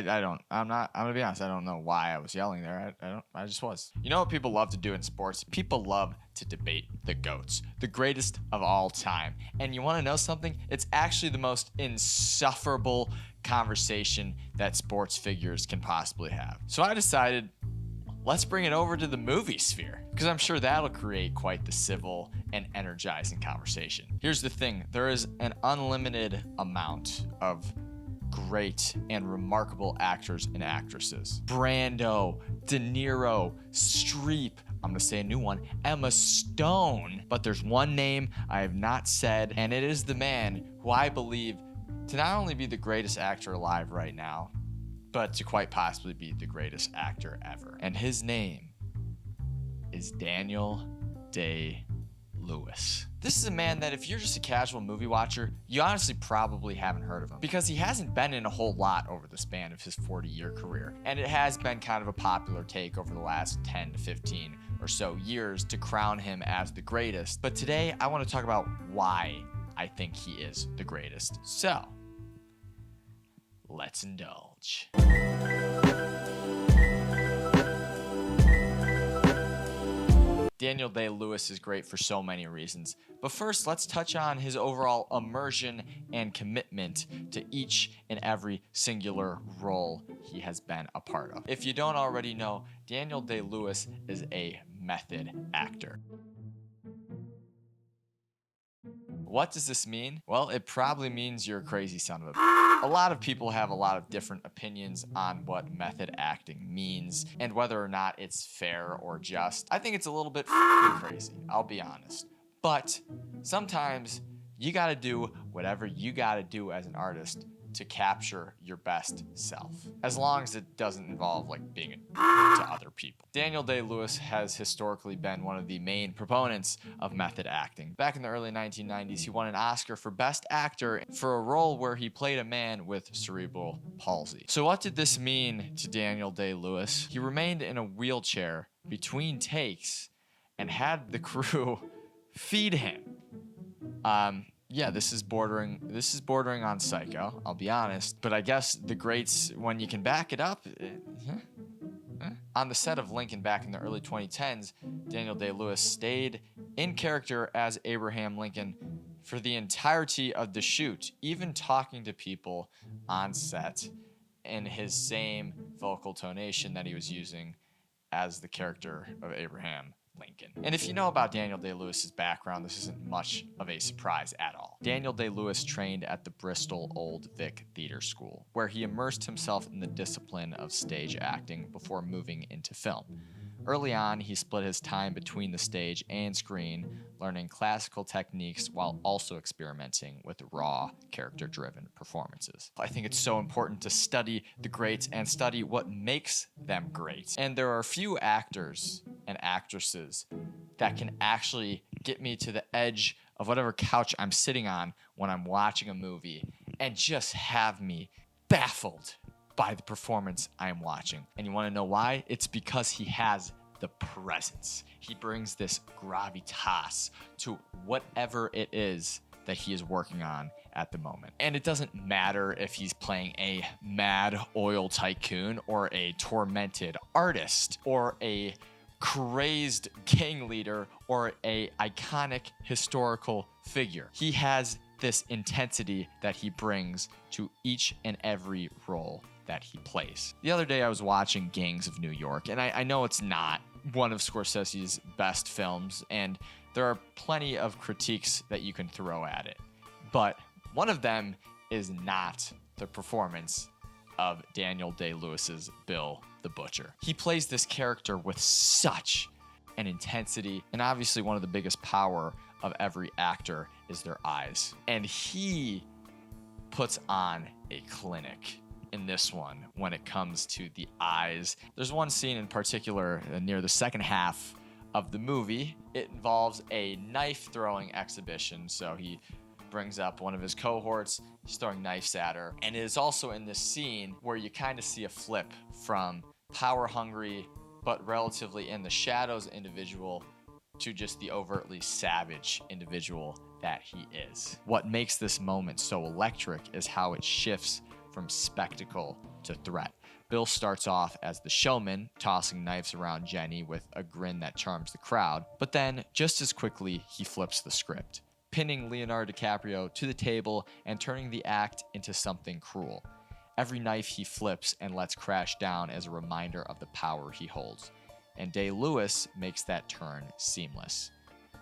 I'm gonna be honest, I don't know why I was yelling there. I just was. You know what people love to do in sports? People love to debate the GOATs, the greatest of all time. And you wanna know something? It's actually the most insufferable conversation that sports figures can possibly have. So I decided, let's bring it over to the movie sphere, because I'm sure that'll create quite the civil and energizing conversation. Here's the thing, there is an unlimited amount of great and remarkable actors and actresses. Brando, De Niro, Streep, I'm gonna say a new one, Emma Stone. But there's one name I have not said, and it is the man who I believe to not only be the greatest actor alive right now, but to quite possibly be the greatest actor ever. And his name is Daniel Day-Lewis. This is a man that if you're just a casual movie watcher, you honestly probably haven't heard of him, because he hasn't been in a whole lot over the span of his 40-year career. And it has been kind of a popular take over the last 10 to 15 or so years to crown him as the greatest. But today I want to talk about why I think he is the greatest. So, let's indulge. Daniel Day-Lewis is great for so many reasons, but first let's touch on his overall immersion and commitment to each and every singular role he has been a part of. If you don't already know, Daniel Day-Lewis is a method actor. What does this mean? Well, it probably means you're a crazy son of a... A lot of people have a lot of different opinions on what method acting means and whether or not it's fair or just. I think it's a little bit crazy, I'll be honest. But sometimes you gotta do whatever you gotta do as an artist to capture your best self, as long as it doesn't involve like being a to other people. Daniel Day-Lewis has historically been one of the main proponents of method acting. Back in the early 1990s, he won an Oscar for Best Actor for a role where he played a man with cerebral palsy. So what did this mean to Daniel Day-Lewis? He remained in a wheelchair between takes and had the crew feed him. Yeah, this is bordering on psycho, I'll be honest. But I guess the greats, when you can back it up. On the set of Lincoln back in the early 2010s, Daniel Day-Lewis stayed in character as Abraham Lincoln for the entirety of the shoot, even talking to people on set in his same vocal tonation that he was using as the character of Abraham Lincoln. And if you know about Daniel Day-Lewis's background, this isn't much of a surprise at all. Daniel Day-Lewis trained at the Bristol Old Vic Theatre School, where he immersed himself in the discipline of stage acting before moving into film. Early on, he split his time between the stage and screen, learning classical techniques while also experimenting with raw, character-driven performances. I think it's so important to study the greats and study what makes them great. And there are few actors and actresses that can actually get me to the edge of whatever couch I'm sitting on when I'm watching a movie and just have me baffled by the performance I am watching. And you want to know why? It's because he has the presence. He brings this gravitas to whatever it is that he is working on at the moment. And it doesn't matter if he's playing a mad oil tycoon or a tormented artist or a crazed gang leader or a iconic historical figure. He has this intensity that he brings to each and every role that he plays. The other day I was watching Gangs of New York, and I know it's not one of Scorsese's best films, and there are plenty of critiques that you can throw at it. But one of them is not the performance of Daniel Day-Lewis's Bill the Butcher. He plays this character with such an intensity, and obviously one of the biggest power of every actor is their eyes. And he puts on a clinic in this one when it comes to the eyes. There's one scene in particular near the second half of the movie. It involves a knife throwing exhibition. So he brings up one of his cohorts, he's throwing knives at her. And it is also in this scene where you kind of see a flip from power hungry, but relatively in the shadows individual to just the overtly savage individual that he is. What makes this moment so electric is how it shifts from spectacle to threat. Bill starts off as the showman, tossing knives around Jenny with a grin that charms the crowd, but then just as quickly he flips the script, pinning Leonardo DiCaprio to the table and turning the act into something cruel. Every knife he flips and lets crash down as a reminder of the power he holds, and Day-Lewis makes that turn seamless.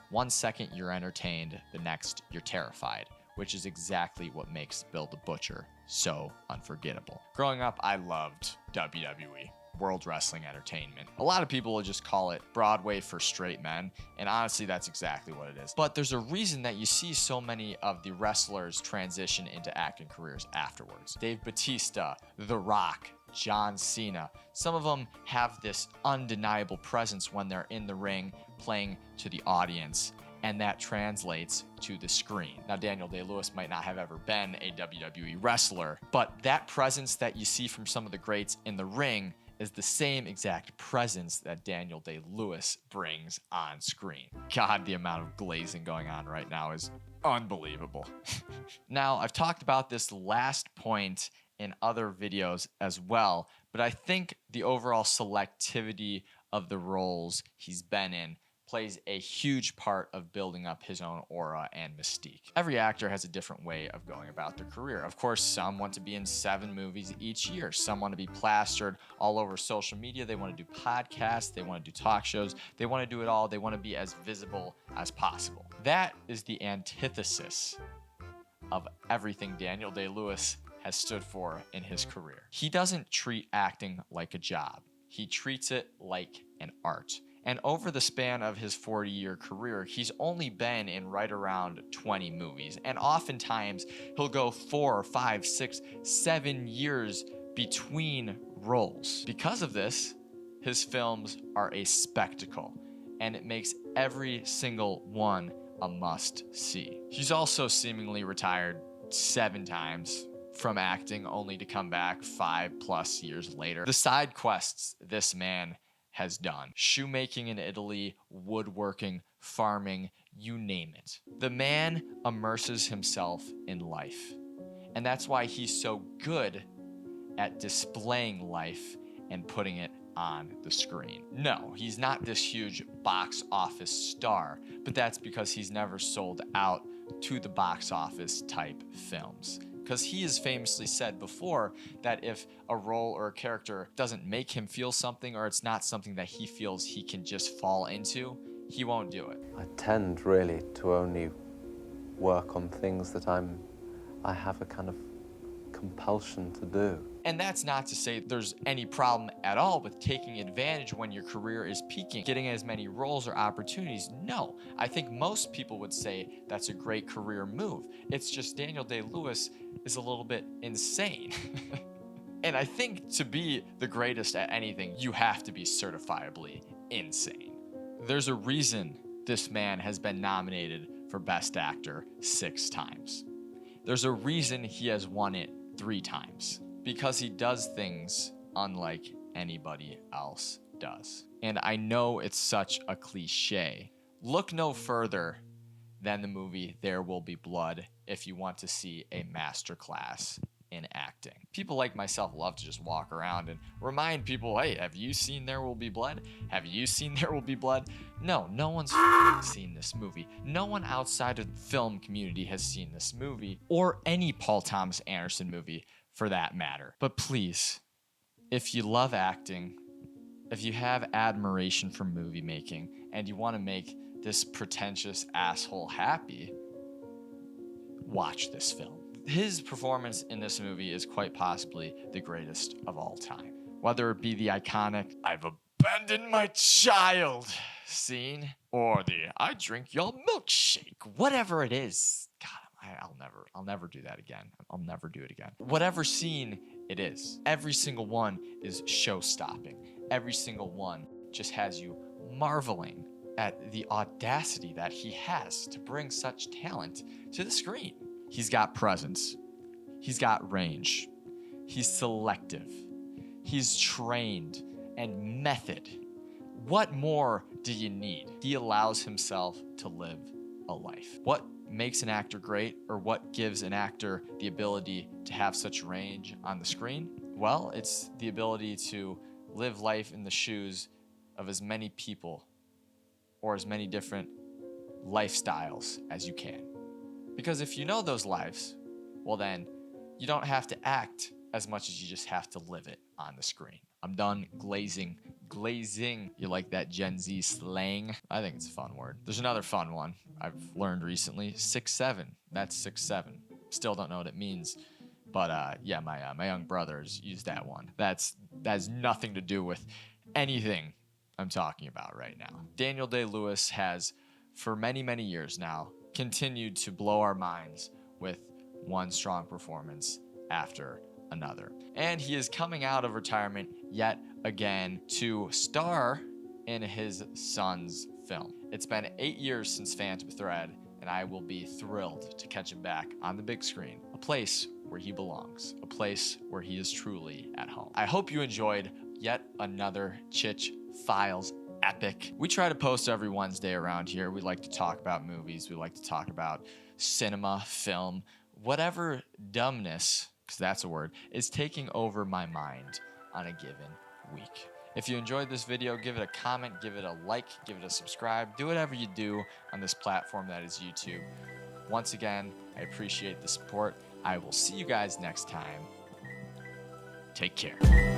1 second you're entertained, the next you're terrified, which is exactly what makes Bill the Butcher so unforgettable. Growing up, I loved WWE, World Wrestling Entertainment. A lot of people will just call it Broadway for straight men, and honestly, that's exactly what it is. But there's a reason that you see so many of the wrestlers transition into acting careers afterwards. Dave Bautista, The Rock, John Cena. Some of them have this undeniable presence when they're in the ring playing to the audience, and that translates to the screen. Now, Daniel Day-Lewis might not have ever been a WWE wrestler, but that presence that you see from some of the greats in the ring is the same exact presence that Daniel Day-Lewis brings on screen. God, the amount of glazing going on right now is unbelievable. Now, I've talked about this last point in other videos as well, but I think the overall selectivity of the roles he's been in plays a huge part of building up his own aura and mystique. Every actor has a different way of going about their career. Of course, some want to be in 7 movies each year. Some want to be plastered all over social media. They want to do podcasts. They want to do talk shows. They want to do it all. They want to be as visible as possible. That is the antithesis of everything Daniel Day-Lewis has stood for in his career. He doesn't treat acting like a job. He treats it like an art. And over the span of his 40-year career, he's only been in right around 20 movies. And oftentimes, he'll go 4, 5, 6, 7 years between roles. Because of this, his films are a spectacle, and it makes every single one a must-see. He's also seemingly retired 7 times from acting, only to come back 5+ years later. The side quests this man has done. Shoemaking in Italy, woodworking, farming, you name it. The man immerses himself in life. And that's why he's so good at displaying life and putting it on the screen. No, he's not this huge box office star, but that's because he's never sold out to the box office type films. Because he has famously said before that if a role or a character doesn't make him feel something, or it's not something that he feels he can just fall into, he won't do it. I tend really to only work on things that I have a kind of compulsion to do. And that's not to say there's any problem at all with taking advantage when your career is peaking, getting as many roles or opportunities. No, I think most people would say that's a great career move. It's just Daniel Day-Lewis is a little bit insane. And I think to be the greatest at anything, you have to be certifiably insane. There's a reason this man has been nominated for Best Actor 6 times. There's a reason he has won it 3 times. Because he does things unlike anybody else does. And I know it's such a cliche. Look no further than the movie There Will Be Blood if you want to see a masterclass in acting. People like myself love to just walk around and remind people, hey, have you seen There Will Be Blood? Have you seen There Will Be Blood? No, no one's seen this movie. No one outside of the film community has seen this movie, or any Paul Thomas Anderson movie for that matter. But please, if you love acting, if you have admiration for movie making, and you want to make this pretentious asshole happy, watch this film. His performance in this movie is quite possibly the greatest of all time. Whether it be the iconic, I've abandoned my child scene, or the I drink your milkshake, whatever it is. God, I'll never do that again. I'll never do it again. Whatever scene it is, every single one is show-stopping. Every single one just has you marveling at the audacity that he has to bring such talent to the screen. He's got presence. He's got range. He's selective. He's trained and method. What more do you need? He allows himself to live a life. What makes an actor great, or what gives an actor the ability to have such range on the screen? Well, it's the ability to live life in the shoes of as many people or as many different lifestyles as you can. Because if you know those lives, well then you don't have to act as much as you just have to live it on the screen. I'm done glazing. Glazing. You like that Gen Z slang? I think it's a fun word. There's another fun one I've learned recently. 6'7". That's 6'7". Still don't know what it means. But yeah, my young brothers use that one. That has nothing to do with anything I'm talking about right now. Daniel Day-Lewis has, for many, many years now, continued to blow our minds with one strong performance after another. And he is coming out of retirement yet again to star in his son's film. It's been 8 years since Phantom Thread, and I will be thrilled to catch him back on the big screen, a place where he belongs, a place where he is truly at home. I hope you enjoyed yet another Chich Files epic. We try to post every Wednesday around here. We like to talk about movies. We like to talk about cinema, film, whatever dumbness, because that's a word, is taking over my mind on a given week. If you enjoyed this video, give it a comment, give it a like, give it a subscribe, do whatever you do on this platform that is YouTube. Once again, I appreciate the support. I will see you guys next time. Take care.